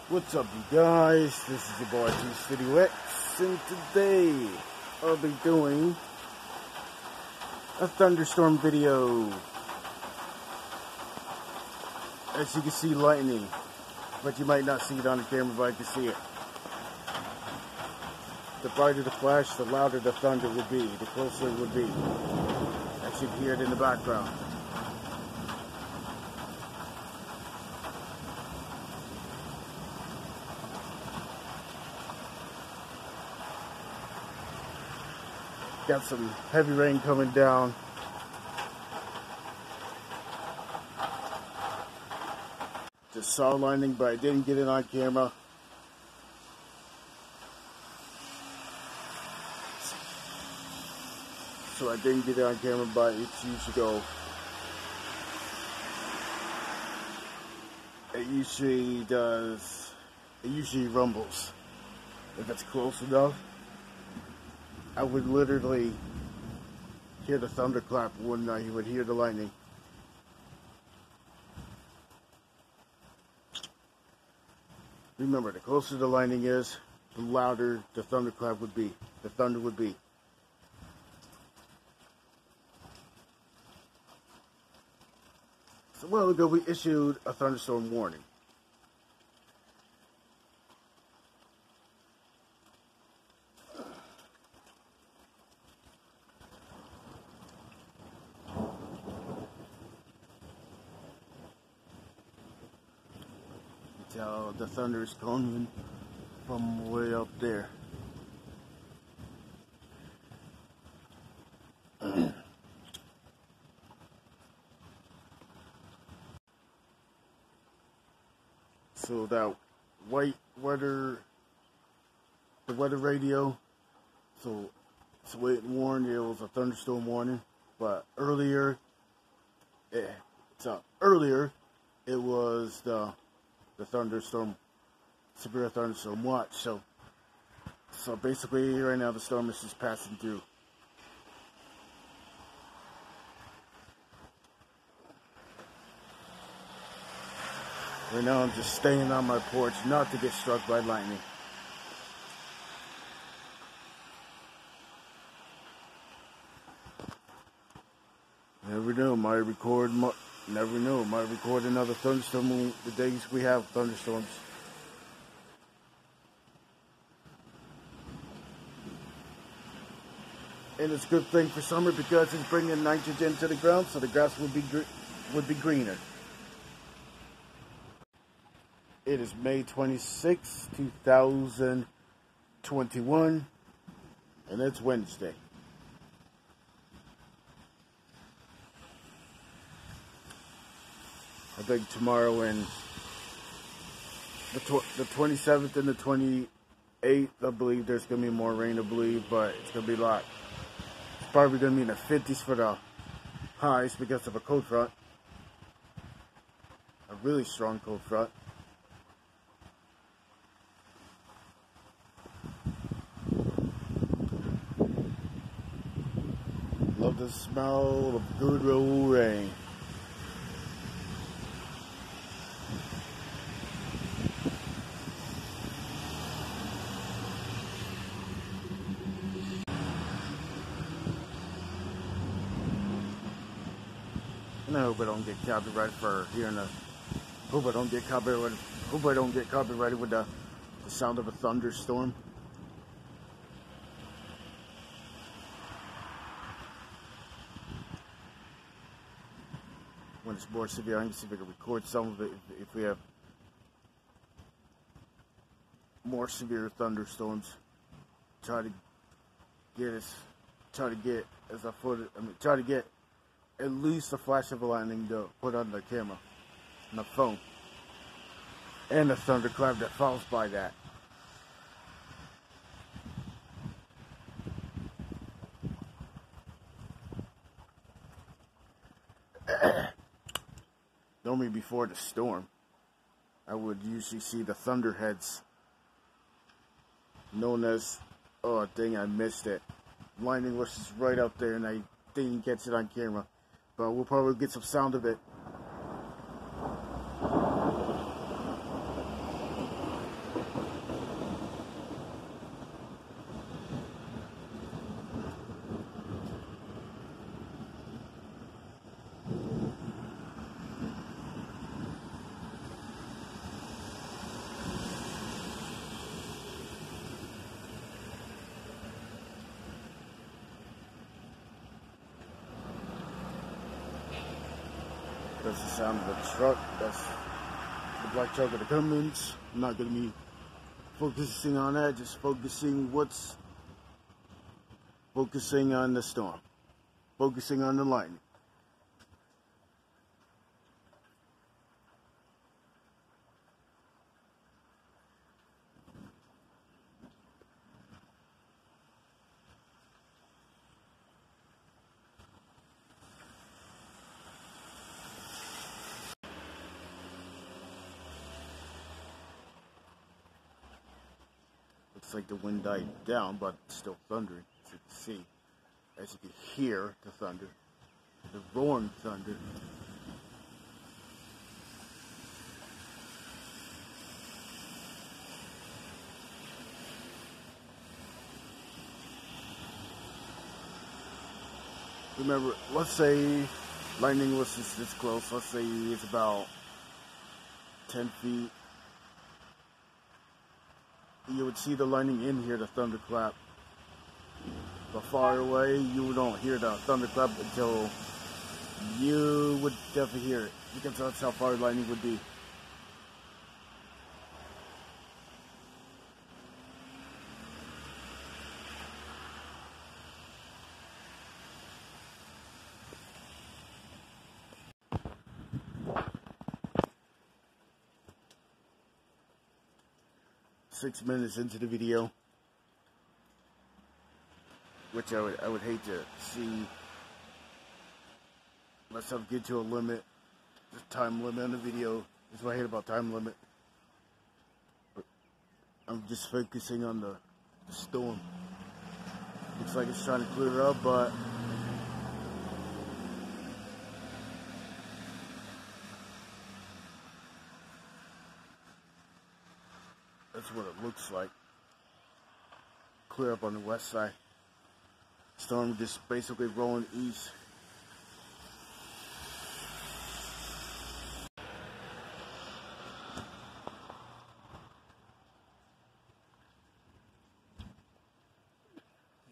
What's up, you guys? This is your boy T Studio X, and today I'll be doing a thunderstorm video. As you can see, lightning, but you might not see it on the camera, but I can see it. The brighter the flash, the louder the thunder would be, the closer it would be. As you can hear it in the background. Got some heavy rain coming down. Just saw lightning, but I didn't get it on camera. So I didn't get it on camera, but it's usually go. It usually does. It usually rumbles. If it's close enough, I would literally hear the thunderclap when you would hear the lightning. Remember, the closer the lightning is, the louder the thunderclap would be. The thunder would be. So a while ago, we issued a thunderstorm warning. Tell the thunder is coming from way up there. So that white weather, the weather radio, so it warned it was a thunderstorm warning, but earlier it was the thunderstorm, severe thunderstorm watch. So basically right now the storm is just passing through. Right now I'm just staying on my porch not to get struck by lightning. Never know, might record another thunderstorm the days we have thunderstorms. And it's a good thing for summer because it's bringing nitrogen to the ground, so the grass would be greener. It is May 26, 2021, and it's Wednesday. I think tomorrow and the 27th and the 28th, I believe there's going to be more rain, I believe, but it's going to be a lot. It's probably going to be in the 50s for the highs because of a cold front. A really strong cold front. Love the smell of good old rain. And I hope I don't get copyrighted for hearing hope I don't get copyrighted with the sound of a thunderstorm. When it's more severe, I can see if I can record some of it if we have more severe thunderstorms. Try to get at least a flash of lightning to put on the camera, on the phone, and a thunderclap that follows by that. Normally before the storm, I would usually see the thunderheads, known as, oh dang, I missed it. Lightning was just right up there and I didn't catch it on camera. But we'll probably get some sound of it. That's the sound of the truck. That's the black truck of the Cummins. I'm not going to be focusing on that, just focusing on the storm, focusing on the lightning. Looks like the wind died down, but it's still thundering, as you can see. As you can hear the thunder, the roaring thunder. Remember, let's say lightning was this close. Let's say it's about 10 feet. You would see the lightning in here, the thunderclap. But far away, you don't hear the thunderclap until you would definitely hear it, because that's how far lightning would be. Six minutes into the video, which I would hate to see myself get to a limit, the time limit on the video. That's what I hate about time limit. But I'm just focusing on the storm. Looks like it's trying to clear up, but that's what it looks like. Clear up on the west side. Storm just basically rolling east.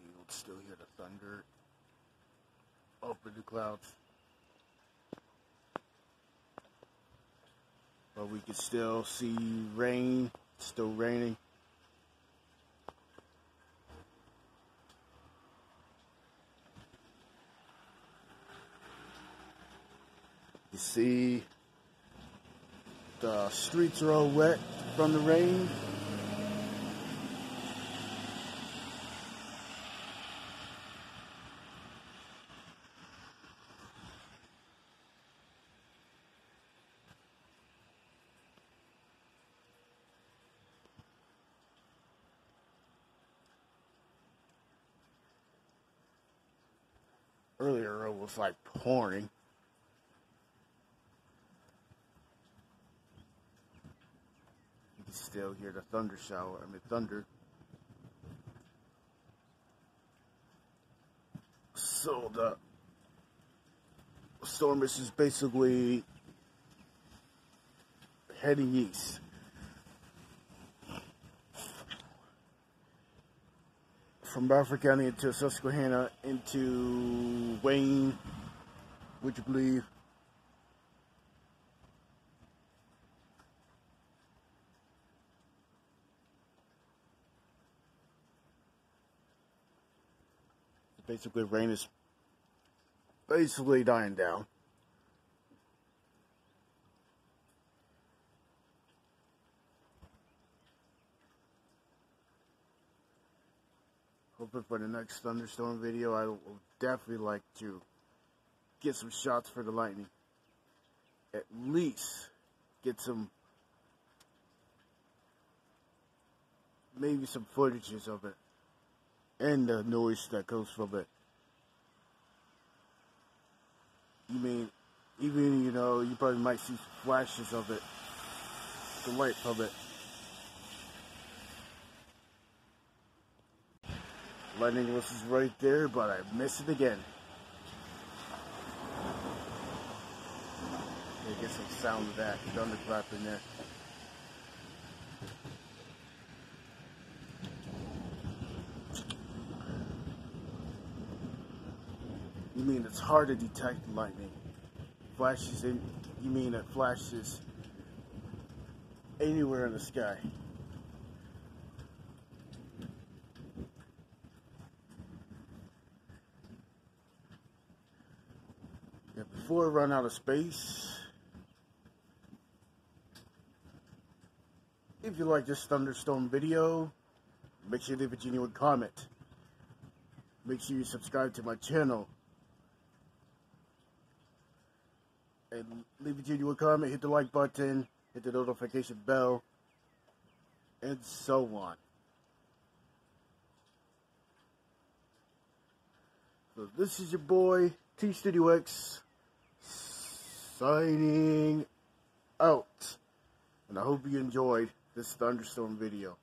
You can still hear the thunder up in the clouds. But we can still see rain. It's still raining. You see the streets are all wet from the rain. Earlier it was like pouring. You can still hear the thunder shower, thunder. So the storm is basically heading east. From Bradford County into Susquehanna into Wayne, would you believe? Basically, rain is basically dying down. Hoping for the next thunderstorm video, I will definitely like to get some shots for the lightning. At least get some, maybe some footages of it, and the noise that goes from it. You mean, even, you probably might see some flashes of it, the light from it. Lightning was right there, but I missed it again. Get some sound of that thunderclap in there. You mean it's hard to detect lightning? Flashes in You mean it flashes anywhere in the sky. Yeah, before I run out of space, if you like this Thunderstorm video, make sure you leave a genuine comment. Make sure you subscribe to my channel. And leave a genuine comment, hit the like button, hit the notification bell, and so on. So this is your boy, T Studio X, signing out. And I hope you enjoyed this Thunderstorm video.